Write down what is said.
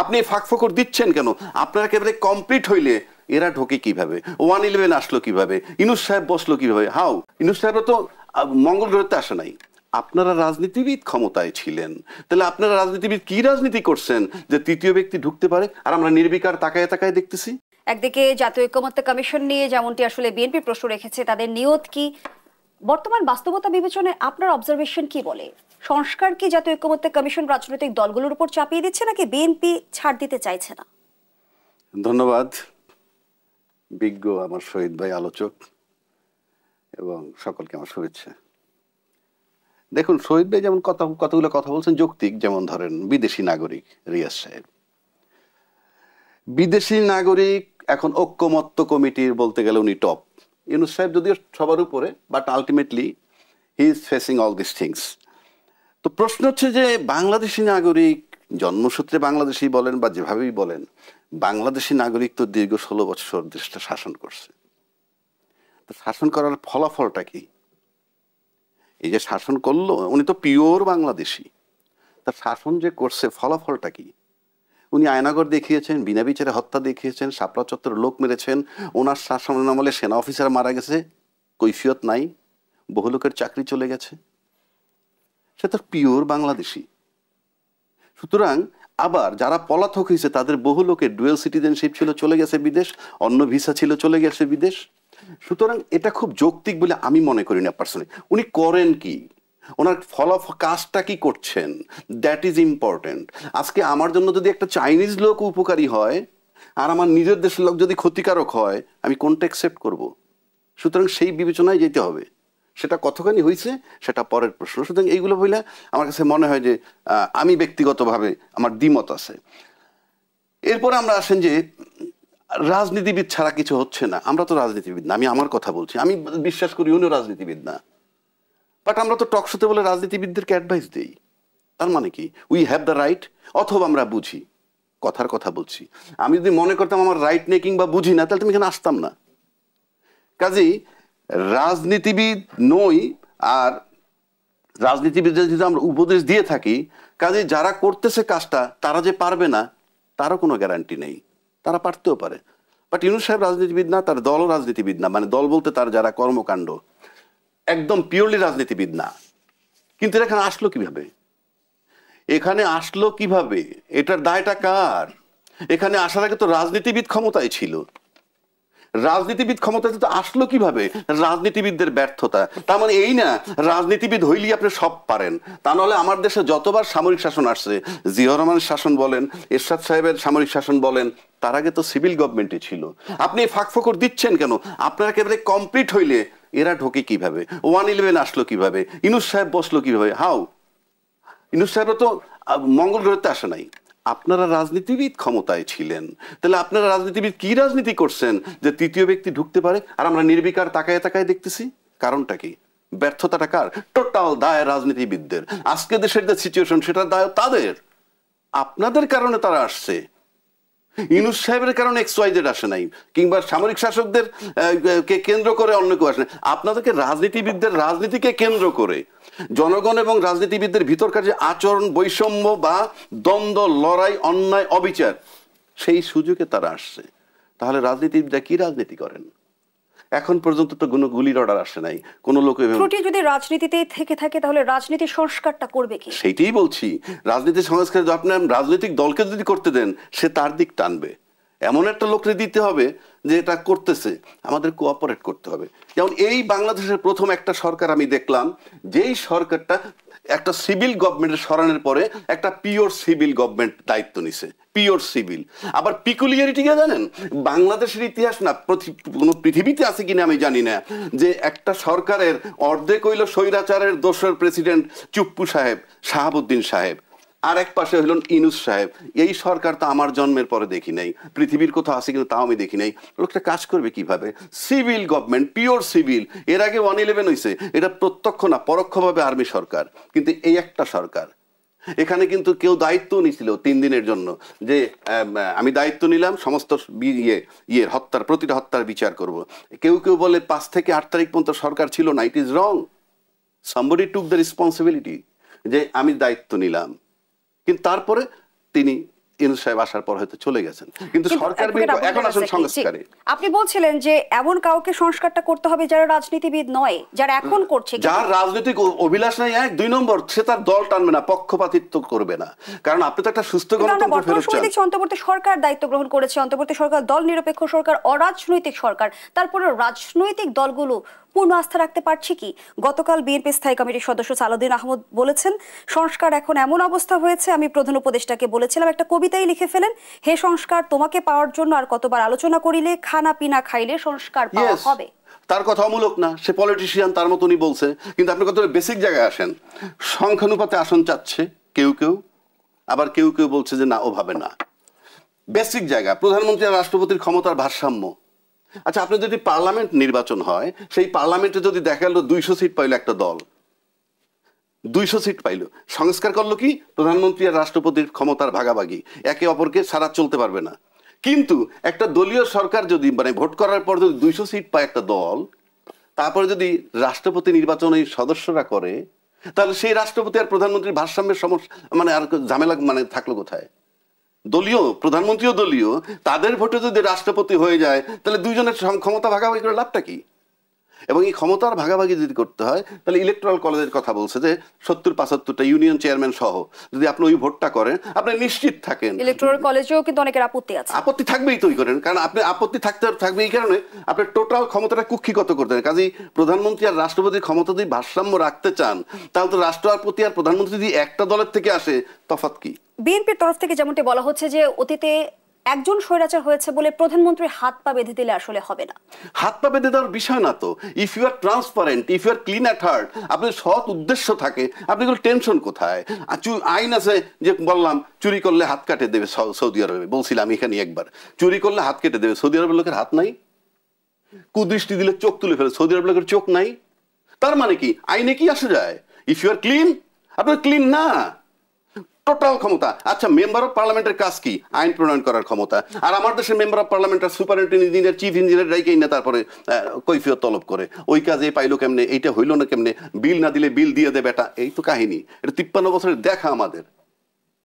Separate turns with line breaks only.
আপনি ফাঁকফোকর দিচ্ছেন কেন? আপনারা একেবারে কমপ্লিট হইলে এরা ঢোকে কিভাবে? 111 আসলো কিভাবে? ইউনূস সাহেব বসলো কিভাবে? হাউ? ইউনূস সাহেব তো মঙ্গল গ্রহতে আসে নাই। আপনারা রাজনীতিবিদ ক্ষমতায় ছিলেন, তাহলে আপনারা রাজনীতিবিদ কি রাজনীতি করছেন যে তৃতীয় ব্যক্তি ঢুকতে পারে আর আমরা নির্বিকার তাকায় তাকায় দেখতেছি?
একদিকে জাতীয় ঐকমত্য কমিশন নিয়ে যেমনটি আসলে বিএনপি প্রশ্ন রেখেছে, তাদের নিয়ত কি, বর্তমান বাস্তবতা বিবেচনায় আপনার অবজারভেশন কি বলে? সংস্কার কি জাতীয় ঐকমত্য কমিশন রাজনৈতিক দলগুলোর উপর চাপিয়ে দিচ্ছে, নাকি বিএনপি ছাড় দিতে চাইছে না?
ধন্যবাদ বিজ্ঞ আমার শহীদ ভাই আলোচক এবং সকলকে আমার শুভেচ্ছা। দেখুন, শহীদ ভাই যেমন কতগুলো কথা বলছেন যৌক্তিক, যেমন ধরেন বিদেশি নাগরিক রিয়াজ সাহেব, বিদেশি নাগরিক এখন ঐকমত্য কমিটির বলতে গেলে উনি টপ। ইউনূস সাহেব যদিও সবার উপরে, but ultimately he is facing all this things. তো প্রশ্ন হচ্ছে যে বাংলাদেশি নাগরিক, জন্মসূত্রে বাংলাদেশি বলেন বা যেভাবেই বলেন, বাংলাদেশি নাগরিক তো দীর্ঘ 16 বছর দেশটা শাসন করছে। তো শাসন করার ফলাফলটা কি? এই যে শাসন করলো, উনি তো পিওর বাংলাদেশি, তার শাসন যে করছে ফলাফলটা কি? উনি আয়নাগর দেখিয়েছেন, বিনা বিচারে হত্যা দেখিয়েছেন, শাপলা চত্বরে লোক মেরেছেন, ওনার শাসনের আমলে সেনা অফিসার মারা গেছে, কৈফিয়ত নাই, বহু লোকের চাকরি চলে গেছে। সে তো পিওর বাংলাদেশি। সুতরাং আবার যারা পলাতক হয়েছে তাদের বহু লোকের ডুয়েল সিটিজেনশিপ ছিল, চলে গেছে বিদেশ, অন্য ভিসা ছিল, চলে গেছে বিদেশ। সুতরাং এটা খুব যৌক্তিক বলে আমি মনে করি না পার্সোনালি। উনি করেন কি, ওনার কাজটা কি করছেন, দ্যাট ইজ ইম্পর্টেন্ট। আজকে আমার জন্য যদি একটা চাইনিজ লোক উপকারী হয় আর আমার নিজের দেশের লোক যদি ক্ষতিকারক হয়, আমি কোনটা অ্যাকসেপ্ট করব? সুতরাং সেই বিবেচনায় যেতে হবে। সেটা কতখানি হয়েছে সেটা পরের প্রশ্ন। সুতরাং এইগুলো বলে আমার কাছে মনে হয় যে আমি ব্যক্তিগতভাবে আমার দ্বিমত আছে। এরপরে আমরা আসেন যে রাজনীতিবিদ ছাড়া কিছু হচ্ছে না। আমরা তো রাজনীতিবিদ না, আমি আমার কথা বলছি, আমি বিশ্বাস করি উনিও রাজনীতিবিদ না, বাট আমরা তো টকশোতে বলে রাজনীতিবিদদেরকে অ্যাডভাইস দিই। তার মানে কি উই হ্যাভ দ্য রাইট? অথবা আমরা বুঝি, কথার কথা বলছি। আমি যদি মনে করতাম আমার রাইট নেই কিংবা বুঝি না, তাহলে তুমি এখানে আসতাম না। কাজেই রাজনীতিবিদ নই, আর রাজনীতিবিদদের যদি আমরা উপদেশ দিয়ে থাকি, কাজেই যারা করতেছে কাজটা তারা যে পারবে না তারও কোনো গ্যারান্টি নেই, তারা পারতেও পারে। বাট ইউনূস সাহেব রাজনীতিবিদ না, তার দলও রাজনীতিবিদ না, মানে দল বলতে তার যারা কর্মকাণ্ড একদম পিওরলি রাজনীতিবিদ না। কিন্তু এখানে আসলো কিভাবে? এখানে আসলো কিভাবে? এটার দায়টা কার? এখানে আসার আগে তো রাজনীতিবিদ ক্ষমতায় ছিল। রাজনীতিবিদ ক্ষমতায় তো আসলো কিভাবে? রাজনীতিবিদদের ব্যর্থতা। তার মানে এই না রাজনীতিবিদ হইলেই আপনি সব পারেন, তা নাহলে আমার দেশে যতবার সামরিক শাসন আসছে, জিয়াউর রহমানের শাসন বলেন, এরশাদ সাহেবের সামরিক শাসন বলেন, তার আগে তো সিভিল গভর্নমেন্টে ছিল। আপনি ফাঁকফোকর দিচ্ছেন কেন? আপনারা একেবারে কমপ্লিট হইলে এরা ঢোকে কিভাবে? 111 আসলো কিভাবে? ইউনূস সাহেব বসলো কিভাবে? হাউ? ইউনূস সাহেব তো মঙ্গল গ্রহতে আসে নাই। আপনারা রাজনীতিবিদ ক্ষমতায় ছিলেন, তাহলে আপনারা রাজনীতিবিদ কি রাজনীতি করছেন যে তৃতীয় ব্যক্তি ঢুকতে পারে আর আমরা নির্বিকার তাকায় তাকায় দেখতেছি? কারণটা কি? ব্যর্থতাটা কার? টোটাল দায় রাজনীতিবিদদের। আজকে দেশের যে সিচুয়েশন সেটার দায় তাদের। আপনাদের কারণে তারা আসছে, ইউনূস সাহেবের কারণে XYZ আসে নাই, কিংবা সামরিক শাসকদের কে কেন্দ্র করে অন্য কেউ আসে নাই। আপনাদেরকে রাজনীতিবিদদের রাজনীতিকে কেন্দ্র করে জনগণ এবং রাজনীতিবিদদের ভিতরকার যে আচরণ বৈষম্য বা দ্বন্দ্ব, লড়াই, অন্যায়, অবিচার, সেই সুযোগে তারা আসছে। তাহলে রাজনীতিবিদরা কি রাজনীতি করেন? এখন পর্যন্ত তো কোনো গুলির অর্ডার আসে নাই, কোনো লোক।
ত্রুটি যদি রাজনীতিতে থেকে থাকে তাহলে রাজনীতি সংস্কারটা করবে কি?
সেইটাই বলছি, রাজনীতি সংস্কার আপনার রাজনৈতিক দলকে যদি করতে দেন, সে তার দিক টানবে। এমন একটা লোককে দিতে হবে যে এটা করতেছে, আমাদের কোঅপারেট করতে হবে। যেমন এই বাংলাদেশের প্রথম একটা সরকার আমি দেখলাম, যেই সরকারটা একটা সিভিল গভর্নমেন্টের সরানোর পরে একটা পিওর সিভিল গভর্নমেন্ট দায়িত্ব নিছে, পিওর সিভিল। আবার পিকুলিয়ারিটি কে জানেন? বাংলাদেশের ইতিহাস না, কোনো পৃথিবীতে আছে কিনা আমি জানি না, যে একটা সরকারের অর্ধেক হইল স্বৈরাচারের দোসর প্রেসিডেন্ট চুপ্পু সাহেব, শাহাবুদ্দিন সাহেব, আর এক পাশে হইলেন ইউনূস সাহেব। এই সরকার তো আমার জন্মের পরে দেখি নাই, পৃথিবীর কোথাও আছে কিন্তু তাও আমি দেখি নাই। লোকটা কাজ করবে কিভাবে? Civil government, pure civil. এর আগে 111 হয়েছে, এটা প্রত্যক্ষ না পরোক্ষভাবে আর্মি সরকার। কিন্তু এই একটা সরকার, এখানে কিন্তু কেউ দায়িত্ব নিছিল 3 দিনের জন্য, যে আমি দায়িত্ব নিলাম সমস্ত হত্যার, প্রতিটা হত্যার বিচার করব। কেউ কেউ বলে 5 থেকে 8 তারিখ পর্যন্ত সরকার ছিল না। It is wrong. Somebody took the responsibility, যে আমি দায়িত্ব নিলাম। কিন্তু তারপরে তিনি ইউনূস সাহেব আসার পর হয়তো চলে গেছেন, কিন্তু সরকার এখন আসুন সংস্কারে।
আপনি বলছিলেন যে এমন কাউকে সংস্কারটা করতে হবে যারা রাজনীতিবিদ নয়, যারা এখন করছে,
যার রাজনৈতিক অভিলাষ নাই, 1 2 নম্বর সে তার দল টানবে না, পক্ষপাতিত্ব করবে না, কারণ আপনি তো একটা সুস্থ গণতন্ত্র ফেরত চান।
অন্তর্বর্তী সরকার দায়িত্ব গ্রহণ করেছে, অন্তর্বর্তী সরকার দল নিরপেক্ষ সরকার, অরাজনৈতিক সরকার, তারপরে রাজনৈতিক দলগুলো পূর্ণ আস্থা রাখতে পারছে কি? গতকাল বিএনপি স্থায়ী কমিটির সদস্য সালাউদ্দিন আহমদ বলেছেন, সংস্কার এখন এমন অবস্থা হয়েছে, আমি প্রধান উপদেষ্টাকে বলেছিলাম একটা কবিতাই লিখে ফেলেন, হে সংস্কার তোমাকে পাওয়ার জন্য আর কতবার আলোচনা করিলে, খানা পিনা খাইলে সংস্কার পাওয়া হবে।
তার কথা অমূলক না, সে পলিটিশিয়ান, তার মতনই বলছে, কিন্তু আপনি কত বেসিক জায়গায় আসেন। সংখ্যানুপাতে আসন চাচ্ছে কেউ কেউ, আবার কেউ কেউ বলছে যে না, ওভাবে না। বেসিক জায়গা, প্রধানমন্ত্রী আর রাষ্ট্রপতির ক্ষমতার ভারসাম্য। আচ্ছা, আপনি যদি পার্লামেন্ট নির্বাচন হয়, সেই পার্লামেন্টে যদি দেখা গেল 200 সিট পাইলো একটা দল, 200 সিট পাইলো, সংস্কার করলো কি? প্রধানমন্ত্রী আর রাষ্ট্রপতির ক্ষমতার ভাগাভাগি, একে অপরকে ছাড়া চলতে পারবে না। কিন্তু একটা দলীয় সরকার যদি মানে ভোট করার পর যদি 200 সিট পায় একটা দল, তারপরে যদি রাষ্ট্রপতি নির্বাচনে সদস্যরা করে, তাহলে সেই রাষ্ট্রপতি আর প্রধানমন্ত্রীর ভারসাম্যের সমস্যা মানে আর ঝামেলা মানে থাকলো কোথায়? দলীয় প্রধানমন্ত্রীও দলীয়, তাদের ভোটে যদি রাষ্ট্রপতি হয়ে যায়, তাহলে দুইজনের ক্ষমতা ভাগাভাগি করে লাভটা কি? এবং এই ক্ষমতার ভাগাভাগি যদি করতে হয়, তাহলে ইলেকট্রাল কলেজের কথা বলছে যে 70-75টা ইউনিয়ন চেয়ারম্যান সহ যদি আপনি ওই ভোটটা করেন, আপনি নিশ্চিত থাকেন।
ইলেকট্রাল কলেজেও কিন্তু অনেকের আপত্তি আছে।
আপত্তি থাকবেই তো করেন, কারণ আপনি আপত্তি থাকবে এই কারণে আপনি টোটাল ক্ষমতাটা কুক্ষিগত করতে হবে। কাজেই প্রধানমন্ত্রী আর রাষ্ট্রপতির ক্ষমতা যদি ভারসাম্য রাখতে চান, তাহলে তো রাষ্ট্রপতি আর প্রধানমন্ত্রী যদি একটা দলের থেকে আসে, তফাৎ কি?
বিএনপির তরফ থেকে যেমনটি বলা হচ্ছে যে অতীতে একজন স্বৈরাচার হয়েছে বলে প্রধানমন্ত্রীর হাত পা বেঁধে দিলে আসলে হবে না।
হাত পা বেঁধে দেওয়ার বিষয় না তো। If you are transparent, if you are clean at heart, আপনার সৎ উদ্দেশ্য থাকে, আপনি টেনশন কোথায়? আইন আছে যে বললাম চুরি করলে হাত কাটে দেবে সৌদি আরবে, বলছিলাম এখানে একবার, চুরি করলে হাত কেটে দেবে। সৌদি আরবের লোকের হাত নাই, কুদৃষ্টি দিলে চোখ তুলে ফেলে। সৌদি আরবের লোকের চোখ নাই, তার মানে কি আইনে কি আসে যায়? ইফ ইউ আর ক্লিন, আপনার ক্লিন না, টোটাল ক্ষমতা। আচ্ছা, মেম্বার অফ পার্লামেন্টের কাজ কি? আইন প্রণয়ন করার ক্ষমতা। আর আমার দেশের মেম্বার অফ পার্লামেন্টের সুপারিনটেন্ডেন্ট ইঞ্জিনিয়ার, চিফ ইঞ্জিনিয়ার রাইকেই না তারপরে কৈফিয়ত তলব করে, ওই কাজে পাইলো কেমনে, এইটা হইলো না কেমনে, বিল না দিলে বিল দিয়ে দেবে, এটা এই তো কাহিনী। এটা 53 বছরের দেখা আমাদের।